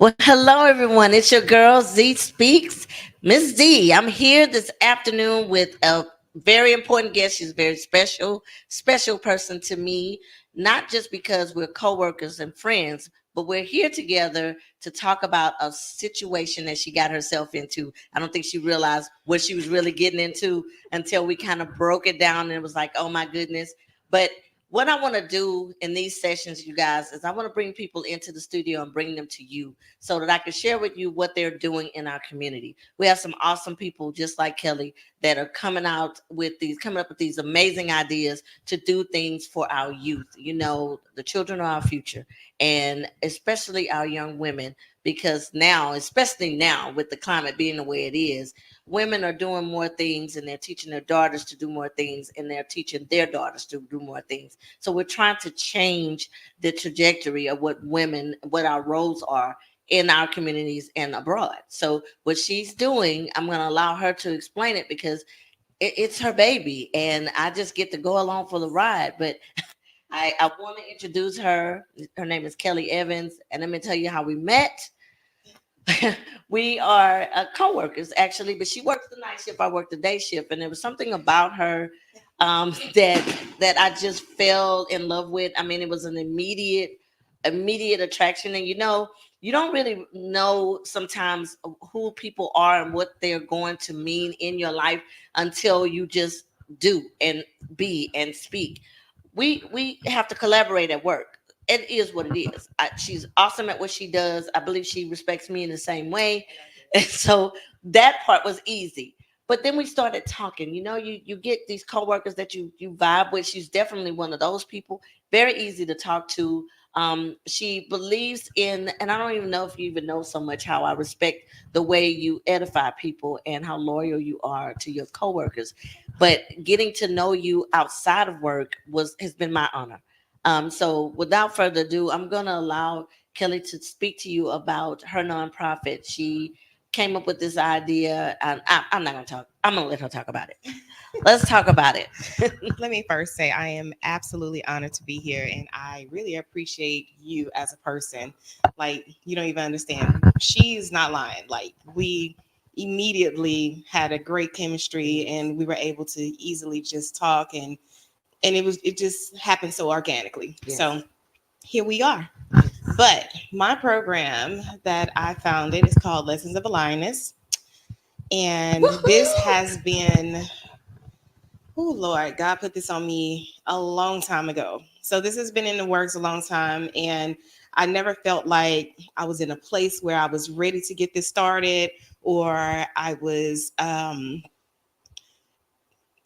Well, hello everyone. It's your girl Z Speaks, Miss Z. I'm here this afternoon with a very important guest. She's a very special person to me, not just because we're coworkers and friends, but we're here together to talk about a situation that she got herself into. I don't think she realized what she was really getting into until we kind of broke it down and it was like, oh my goodness. But what I want to do in these sessions, you guys, is I want to bring people into the studio and bring them to you so that I can share with you what they're doing in our community. We have some awesome people just like Kelly that are coming up with these amazing ideas to do things for our youth. You know, the children are our future, and especially our young women, because now, especially now with the climate being the way it is, women are doing more things and they're teaching their daughters to do more things and they're teaching their daughters to do more things. So we're trying to change the trajectory of what our roles are in our communities and abroad. So what she's doing, I'm going to allow her to explain it because it's her baby and I just get to go along for the ride. But I want to introduce her. Her name is Kelli Evans, and let me tell you how we met. We are co-workers actually, but she works the night shift, I work the day shift, and there was something about her that I just fell in love with. I mean, it was an immediate attraction, and you don't really know sometimes who people are and what they're going to mean in your life until you just do and be and speak. We have to collaborate at work. It is what it is. She's awesome at what she does. I believe she respects me in the same way, and so that part was easy. But then we started talking. You get these coworkers that you vibe with. She's definitely one of those people. Very easy to talk to. She believes in, and I don't even know if you even know so much how I respect the way you edify people and how loyal you are to your coworkers. But getting to know you outside of work has been my honor. So without further ado, I'm gonna allow Kelly to speak to you about her nonprofit. She came up with this idea, and I'm not gonna talk. I'm gonna let her talk about it. Let's talk about it. Let me first say I am absolutely honored to be here and I really appreciate you as a person. Like, you don't even understand. She's not lying. Like, we immediately had a great chemistry and we were able to easily just talk and it just happened so organically. Yes. So, here we are. Yes. But my program that I founded is called Lessons of a Lioness, and this Woohoo! has been, oh Lord, God put this on me a long time ago. So this has been in the works a long time, and I never felt like I was in a place where I was ready to get this started, or I was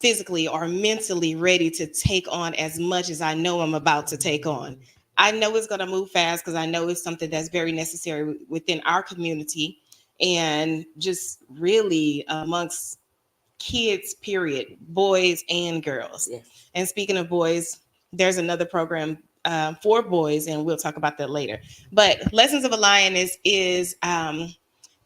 physically or mentally ready to take on as much as I know I'm about to take on. I know it's going to move fast because I know it's something that's very necessary within our community and just really amongst kids, period, boys and girls. Yes. And speaking of boys, there's another program for boys, and we'll talk about that later. But Lessons of a Lioness is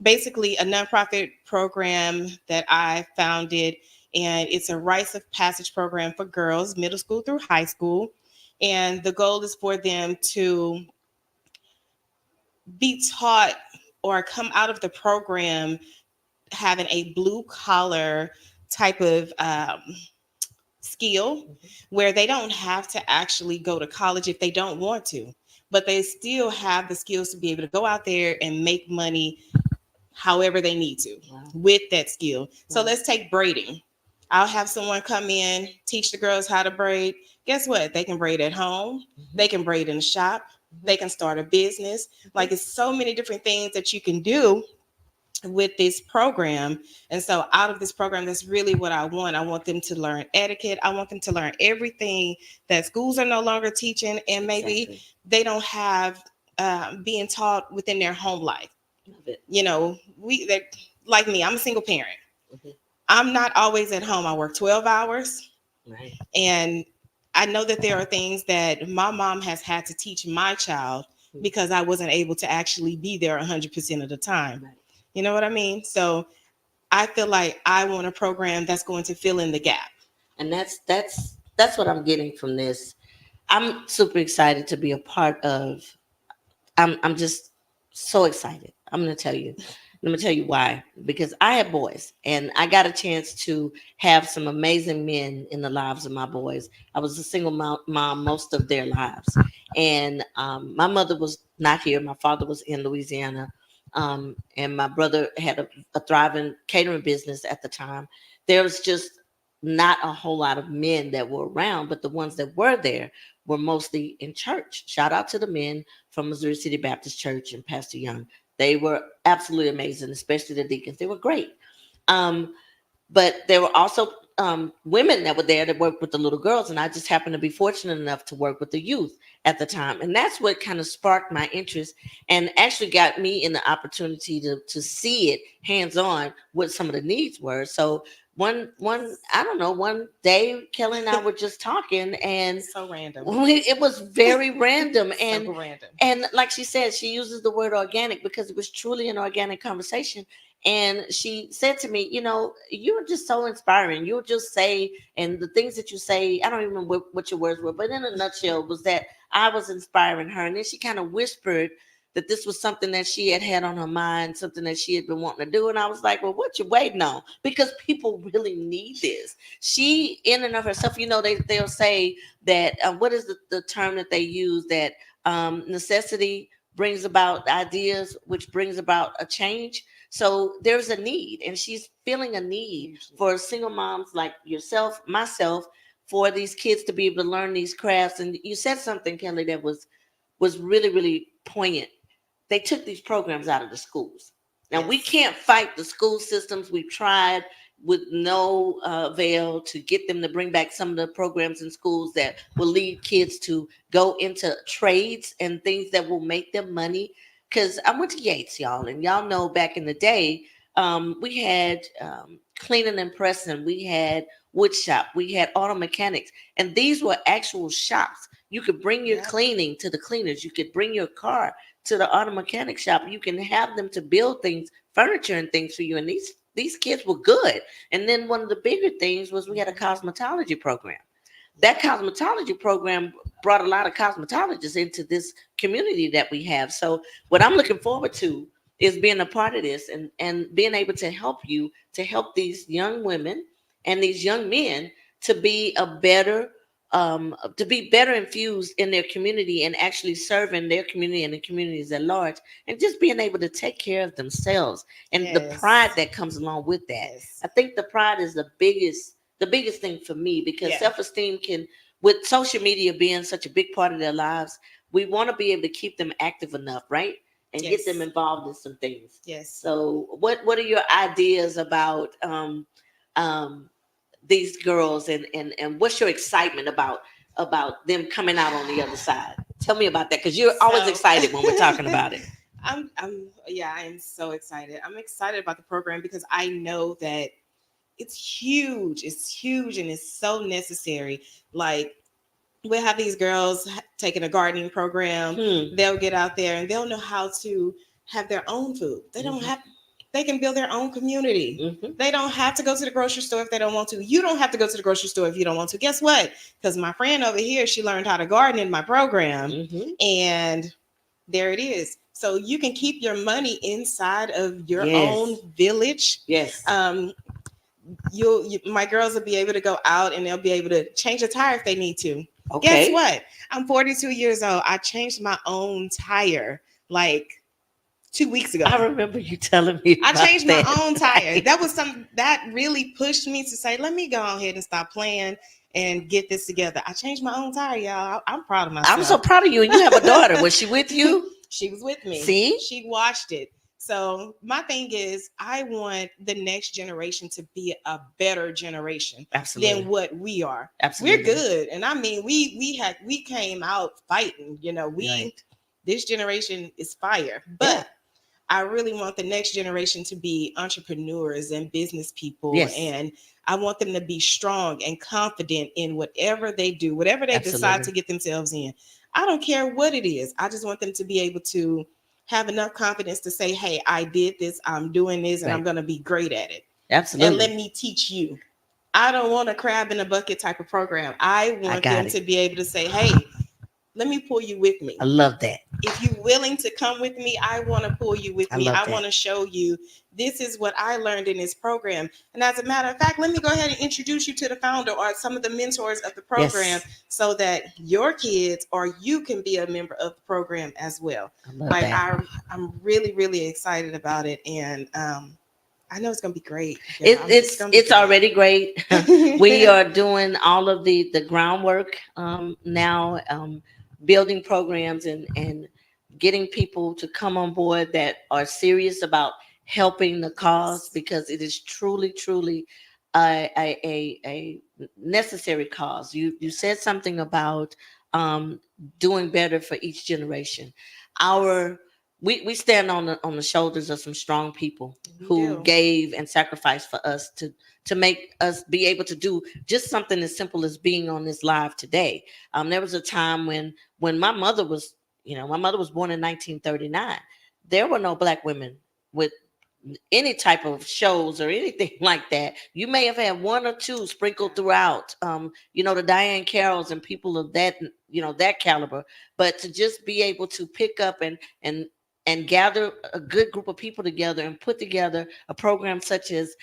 basically a nonprofit program that I founded, and it's a rites of passage program for girls, middle school through high school. And the goal is for them to be taught or come out of the program having a blue collar type of skill where they don't have to actually go to college if they don't want to, but they still have the skills to be able to go out there and make money however they need to Wow. with that skill. So Wow. let's take braiding. I'll have someone come in, teach the girls how to braid. Guess what? They can braid at home. They can braid in the shop. They can start a business. Like, it's so many different things that you can do with this program. And so out of this program, that's really what I want. I want them to learn etiquette. I want them to learn everything that schools are no longer teaching and maybe Exactly. they don't have being taught within their home life. Love it. You know, we that like me, I'm a single parent. Mhm. I'm not always at home. I work 12 hours, Right. and I know that there are things that my mom has had to teach my child because I wasn't able to actually be there 100% of the time. Right. You know what I mean? So I feel like I want a program that's going to fill in the gap. And that's what I'm getting from this. I'm super excited to be a part of. I'm just so excited. I'm going to tell you. Let me tell you why. Because I have boys, and I got a chance to have some amazing men in the lives of my boys. I was a single mom most of their lives, and my mother was not here. My father was in Louisiana, and my brother had a thriving catering business at the time. There was just not a whole lot of men that were around, but the ones that were there were mostly in church. Shout out to the men from Missouri City Baptist Church and Pastor Young. They were absolutely amazing, especially the deacons. They were great. Um, but there were also women that were there that worked with the little girls, and I just happened to be fortunate enough to work with the youth at the time, and that's what kind of sparked my interest and actually got me in the opportunity to see it hands on what some of the needs were. So one I don't know, one day Kelly and I were just talking, and So random. it was very random, So random. and like she said, she uses the word organic because it was truly an organic conversation. And she said to me, you're just so inspiring. You'll just say, and the things that you say, I don't even remember what your words were, but in a nutshell was that I was inspiring her. And then she kind of whispered that this was something that she had had on her mind, something that she had been wanting to do. And I was like, well, what you waiting on? Because people really need this. She, in and of herself, they'll say that, what is the term that they use, that necessity brings about ideas, which brings about a change. So there's a need, and she's feeling a need for single moms like yourself, myself, for these kids to be able to learn these crafts. And you said something, Kelly, that was really, really poignant. They took these programs out of the schools. Now, we can't fight the school systems. We've tried with no avail to get them to bring back some of the programs in schools that will lead kids to go into trades and things that will make them money. Because I went to Yates, y'all, and y'all know back in the day, we had cleaning and pressing, we had wood shop, we had auto mechanics, and these were actual shops. You could bring your cleaning to the cleaners. You could bring your car to the auto mechanic shop. You can have them to build things, furniture and things for you. And these kids were good. And then one of the bigger things was we had a cosmetology program. That cosmetology program brought a lot of cosmetologists into this community that we have. So what I'm looking forward to is being a part of this, and being able to help you, to help these young women and these young men to be better infused in their community and actually serving their community and the communities at large, and just being able to take care of themselves and the pride that comes along with that. I think the pride is the biggest thing for me, because self-esteem can, with social media being such a big part of their lives, we want to be able to keep them active enough, right? And get them involved in some things. So what are your ideas about these girls, and what's your excitement about them coming out on the other side? Tell me about that, because you're always excited when we're talking about it. I am so excited. I'm excited about the program because I know that it's huge. It's huge and it's so necessary. Like, we'll have these girls taking a gardening program. They'll get out there and they'll know how to have their own food. They don't have, they can build their own community. They don't have to go to the grocery store if they don't want to. You don't have to go to the grocery store if you don't want to. Guess what? Because my friend over here, she learned how to garden in my program. And there it is. So you can keep your money inside of your own village. My girls will be able to go out and they'll be able to change a tire if they need to. Guess what? I'm 42 years old. I changed my own tire like 2 weeks ago. I remember you telling me I changed my own tire. That was something that really pushed me to say, let me go ahead and stop playing and get this together. I changed my own tire, y'all. I'm proud of myself. I'm so proud of you. And you have a daughter. Was she with you? She was with me. See? She watched it. So my thing is, I want the next generation to be a better generation than what we are. We're good. And I mean, we came out fighting, this generation is fire. But I really want the next generation to be entrepreneurs and business people. And I want them to be strong and confident in whatever they do, whatever they decide to get themselves in. I don't care what it is. I just want them to be able to have enough confidence to say, hey, I did this, I'm doing this, and I'm going to be great at it. And let me teach you. I don't want a crab in a bucket type of program. I want them to be able to say, hey, let me pull you with me. I love that. If you're willing to come with me, I want to pull you with I me. love I that. want to show you this is what I learned in this program. And as a matter of fact, let me go ahead and introduce you to the founder or some of the mentors of the program Yes, so that your kids or you can be a member of the program as well. I love Like that. I'm really, really excited about it. And I know it's gonna be great. Yeah, It, it's it's gonna be it's great. already great. We are doing all of the groundwork now, building programs and getting people to come on board that are serious about helping the cause, Yes. because it is truly a necessary cause. You said something about um, doing better for each generation. Yes. Our we stand on the shoulders of some strong people We who do. gave and sacrificed for us to make us be able to do just something as simple as being on this live today. There was a time when my mother was, my mother was born in 1939. There were no black women with any type of shows or anything like that. You may have had one or two sprinkled Yeah. throughout, the Diane Carrolls and people of that, that caliber. But to just be able to pick up and gather a good group of people together and put together a program such as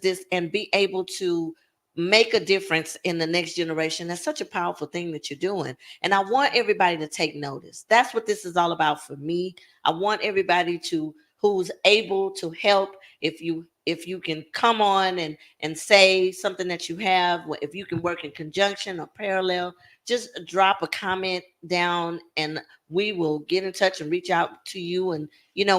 this, and be able to make a difference in the next generation, that's such a powerful thing that you're doing. And I want everybody to take notice. That's what this is all about for me. I want everybody to who's able to help. If you can come on and say something that you have, if you can work in conjunction or parallel, just drop a comment down and we will get in touch and reach out to you, and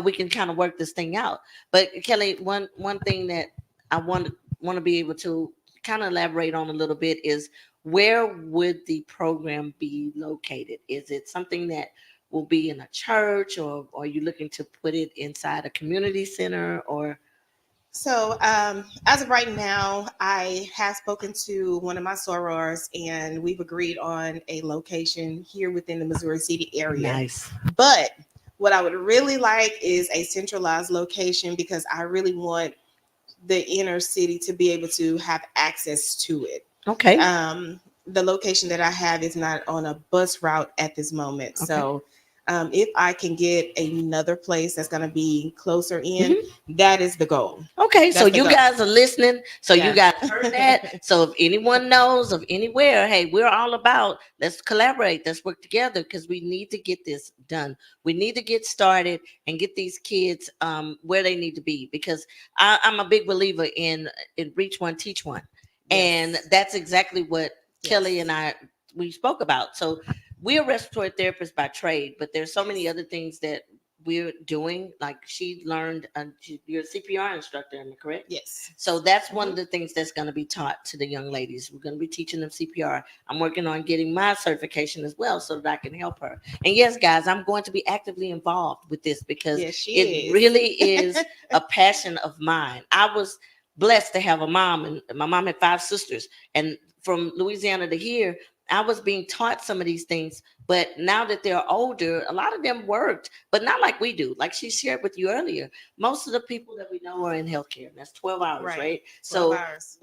we can kind of work this thing out. But Kelly, one thing that I want to be able to kind of elaborate on a little bit is, where would the program be located? Is it something that will be in a church, or are you looking to put it inside a community center, or? So, as of right now, I have spoken to one of my sorors, and we've agreed on a location here within the Missouri City area. Nice. But what I would really like is a centralized location because I really want the inner city to be able to have access to it. Okay. The location that I have is not on a bus route at this moment. Okay. So, if I can get another place that's going to be closer in, Mhm. that is the goal. Okay, so That's the you goal. guys are listening. So you Yeah. guys heard that. So if anyone knows of anywhere, hey, we're all about, let's collaborate, let's work together, because we need to get this done. We need to get started and get these kids where they need to be. Because I'm a big believer in reach one, teach one, and Yes. that's exactly what Kelly and Yes. I we spoke about. So we're respiratory therapists by trade, but there's so many Yes. other things that we're doing. Like she learned, you're a CPR instructor, am I correct? Yes. So that's one Mhm. of the things that's going to be taught to the young ladies. We're going to be teaching them CPR. I'm working on getting my certification as well so that I can help her. And yes, guys, I'm going to be actively involved with this because Yes, she it is. really is a passion of mine. I was blessed to have a mom, and my mom had 5 sisters. And from Louisiana to here, I was being taught some of these things. But now that they're older, a lot of them worked, but not like we do. Like she shared with you earlier, most of the people that we know are in healthcare. And that's 12 hours, Right. right? 12 So hours.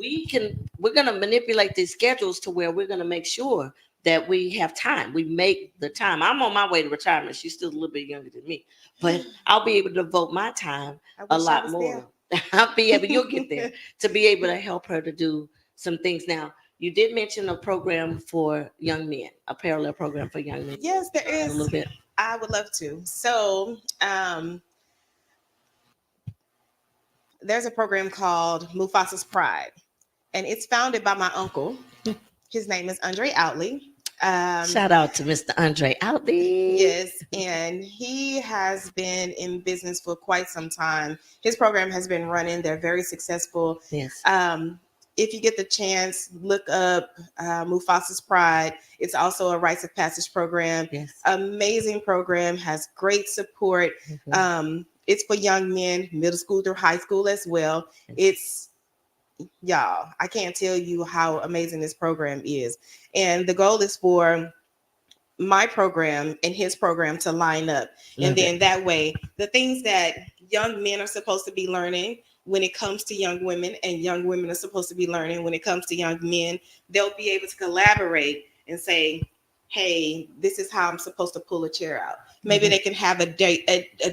we're gonna manipulate these schedules to where we're gonna make sure that we have time. We make the time. I'm on my way to retirement. She's still a little bit younger than me, but I'll be able to devote my time I a wish I lot was there. more. I'll be able, you'll get there, to be able to help her to do some things. Now, you did mention a program for young men, a parallel program for young men. You want Yes, to there speak on that a is. little bit? I would love to. So, there's a program called Mufasa's Pride, and it's founded by my uncle. His name is Andre Outley. Um, Shout out to Mr. Andre Outley. yes, and he has been in business for quite some time. His program has been running, they're very successful. Yes. If you get the chance, look up Mufasa's Pride. It's also a rites of passage program. Yes. Amazing program, has great support. Mhm. It's for young men, middle school through high school as well. It's y'all, I can't tell you how amazing this program is. And the goal is for my program and his program to line up. And Love it. then that way, the things that young men are supposed to be learning when it comes to young women, and young women are supposed to be learning when it comes to young men, they'll be able to collaborate and say, hey, this is how I'm supposed to pull a chair out. Maybe they can have a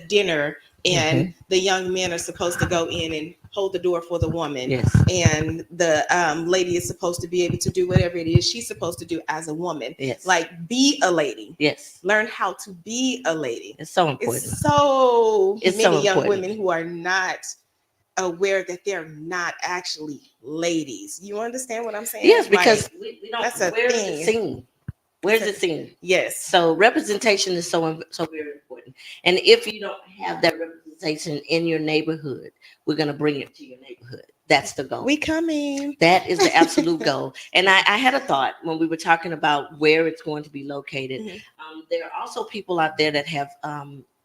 dinner, and the young men are supposed to go in and hold the door for the woman. Yes. And the lady is supposed to be able to do whatever it is she's supposed to do as a woman. Yes. Like, be a lady. Yes. Learn how to be a lady. It's so important. It's so many young important. women who are not aware that they're not actually ladies. You understand what I'm saying? Yes, because Like, we don't. that's a Where's thing. it seen? Where's it seen? Yes. So representation is so very important. And if you don't have that representation in your neighborhood, we're gonna bring it to your neighborhood. That's the goal. We coming. That is the absolute goal. And I had a thought when we were talking about where it's going to be located. There are also people out there that have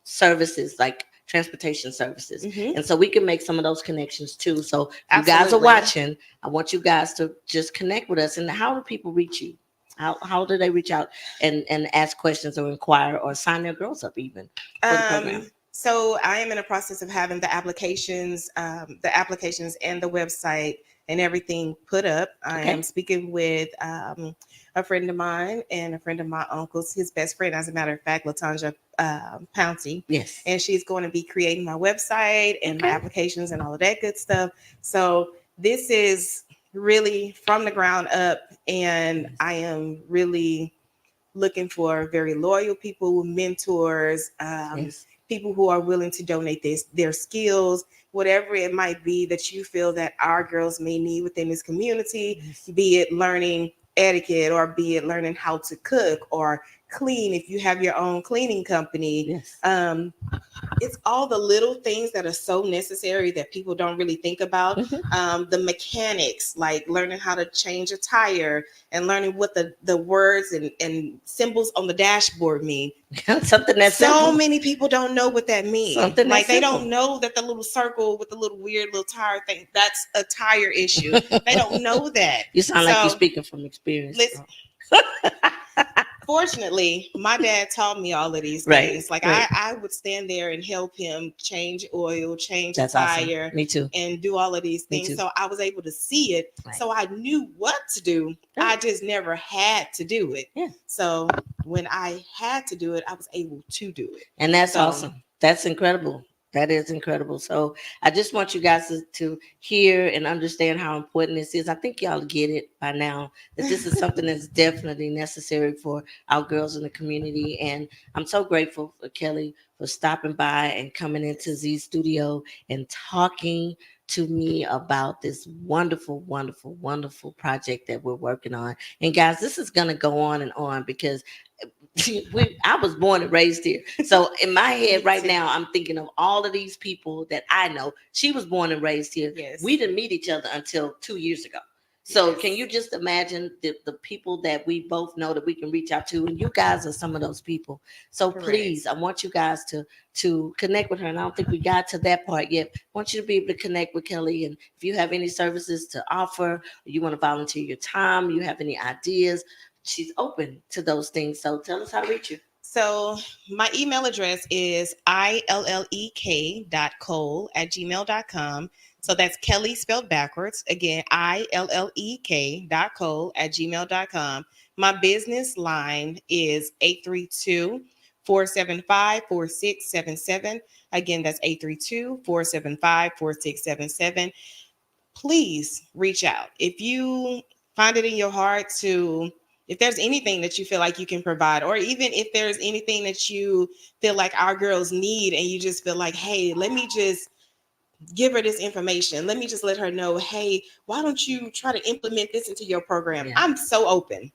services like transportation services. And so we can make some of those connections too. So if you guys are watching, I want you guys to just connect with us. And how do people reach you? How do they reach out and ask questions or inquire or sign their girls up even for the program? So I am in a process of having the applications and the website and everything put up. I am speaking with a friend of mine and a friend of my uncle's, his best friend, as a matter of fact, Latanja Pouncey. Yes. And she's going to be creating my website and my applications and all of that good stuff. So this is really from the ground up, and I am really looking for very loyal people, mentors, people who are willing to donate their skills, whatever it might be that you feel that our girls may need within this community, be it learning etiquette or be it learning how to cook or clean if you have your own cleaning company. It's all the little things that are so necessary that people don't really think about. The mechanics, like learning how to change a tire and learning what the words and symbols on the dashboard mean. Something that's so simple. Many people don't know what that means. Something like they simple. don't know that the little circle with the little weird little tire thing, that's a tire issue. They don't know that. You sound like you're speaking from experience. Listen, fortunately, my dad taught me all of these things. Like I would stand there and help him change oil, change a tire. Awesome. Me too. And do all of these things. So I was able to see it. So I knew what to do. I just never had to do it. So when I had to do it, I was able to do it. And that's awesome. That's incredible. That is incredible. So I just want you guys to hear and understand how important this is. I think y'all get it by now that this is something that's definitely necessary for our girls in the community. And I'm so grateful for Kelli for stopping by and coming into Z's studio and talking to me about this wonderful, wonderful, wonderful project that we're working on. And guys, this is going to go on because I was born and raised here. So in my head right now, I'm thinking of all of these people that I know. She was born and raised here. We didn't meet each other until 2 years ago. So can you just imagine the people that we both know that we can reach out to? And you guys are some of those people. So please, I want you guys to connect with her. And I don't think we got to that part yet. I want you to be able to connect with Kelli. And if you have any services to offer, or you want to volunteer your time, you have any ideas, she's open to those things. So tell us how to reach you. So my email address is illek.cole@gmail.com. So that's Kelli spelled backwards. Again, illek.cole@gmail.com. My business line is 832-475-4677. Again, that's 832-475-4677. Please reach out. If you find it in your heart if there's anything that you feel like you can provide, or even if there's anything that you feel like our girls need and you just feel like, hey, let me just give her this information. Let me just let her know, hey, why don't you try to implement this into your program? I'm so open.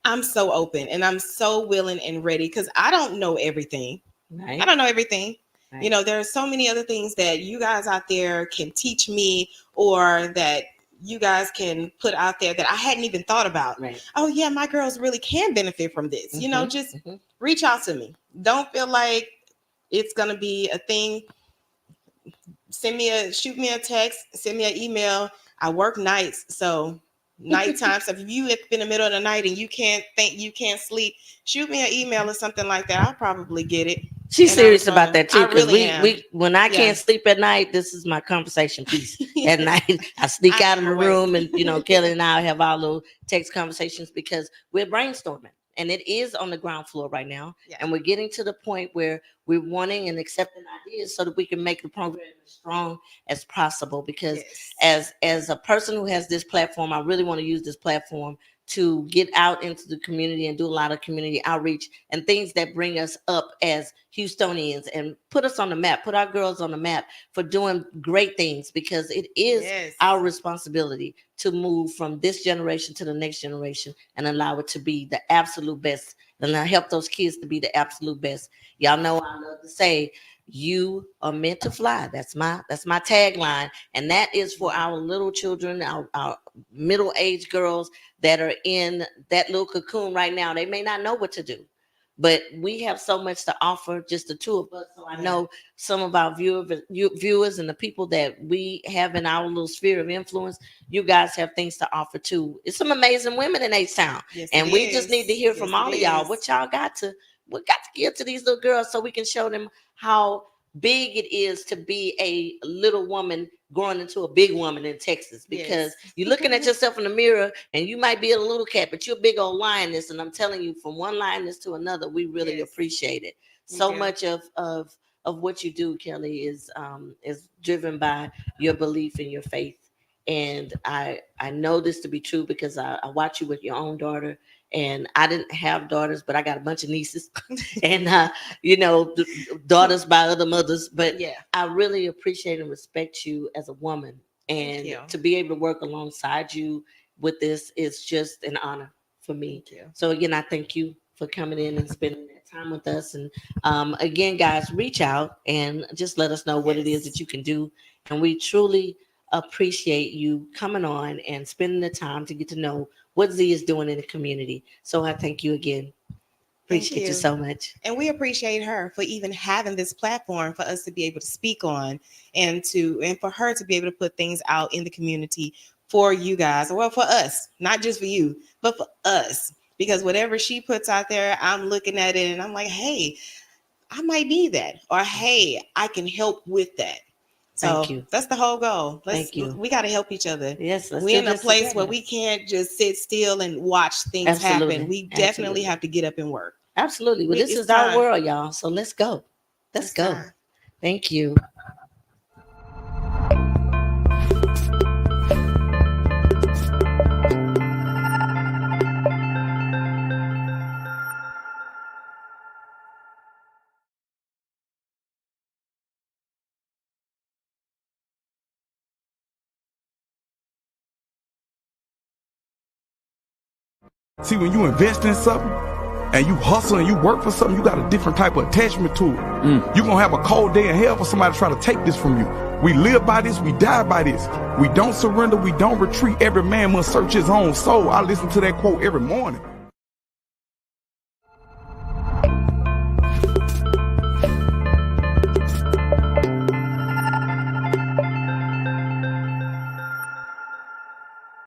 I'm so open and I'm so willing and ready because I don't know everything. I don't know everything. You know, there are so many other things that you guys out there can teach me or that you guys can put out there that I hadn't even thought about. Oh yeah, my girls really can benefit from this. You know, just reach out to me. Don't feel like it's gonna be a thing. Shoot me a text, send me an email. I work nights, so nighttime. So if you up in the middle of the night and you can't sleep, shoot me an email or something like that. I'll probably get it. She's serious about that too. Because really when I can't sleep at night, this is my conversation piece. At night, I sneak out of the room and Kelli and I have our little text conversations because we're brainstorming. and it is on the ground floor right now. Yeah. And we're getting to the point where we're wanting and accepting ideas so that we can make the program as strong as possible. Because as a person who has this platform, I really want to use this platform to get out into the community and do a lot of community outreach and things that bring us up as Houstonians and put us on the map, put our girls on the map for doing great things, because it is our responsibility to move from this generation to the next generation and allow it to be the absolute best, and help those kids to be the absolute best. Y'all know I love to say, you are meant to fly. That's my tagline. And that is for our little children, our middle-aged girls that are in that little cocoon right now. They may not know what to do, but we have so much to offer, just the two of us. So I know some of our viewers and the people that we have in our little sphere of influence, you guys have things to offer too. It's some amazing women in H-Town. And we just need to hear from all of y'all what y'all got to give to these little girls, so we can show them how big it is to be a little woman growing into a big woman in Texas. Because you're looking at yourself in the mirror and you might be a little cat, but you're a big old lioness. And I'm telling you, from one lioness to another, we really appreciate it. So much of what you do, Kelli, is driven by your belief in your faith. And I know this to be true because I watch you with your own daughter. And I didn't have daughters, but I got a bunch of nieces and, daughters by other mothers. But I really appreciate and respect you as a woman. And to be able to work alongside you with this is just an honor for me. So again, I thank you for coming in and spending that time with us. And again, guys, reach out and just let us know what it is that you can do. And we truly appreciate you coming on and spending the time to get to know what Z is doing in the community. So I thank you again. Appreciate you so much. And we appreciate her for even having this platform for us to be able to speak on, and for her to be able to put things out in the community for you guys. Well, for us, not just for you, but for us. Because whatever she puts out there, I'm looking at it and I'm like, hey, I might be that. Or hey, I can help with that. So thank you. That's the whole goal. Thank you. We got to help each other. Yes, we're in a place where we can't just sit still and watch things happen. We definitely have to get up and work. Absolutely. Well, this is our world, y'all. So let's go. Let's go. Thank you. See, when you invest in something and you hustle and you work for something, you got a different type of attachment to it. You're going to have a cold day in hell for somebody to try to take this from you. We live by this, we die by this. We don't surrender, we don't retreat. Every man must search his own soul. I listen to that quote every morning.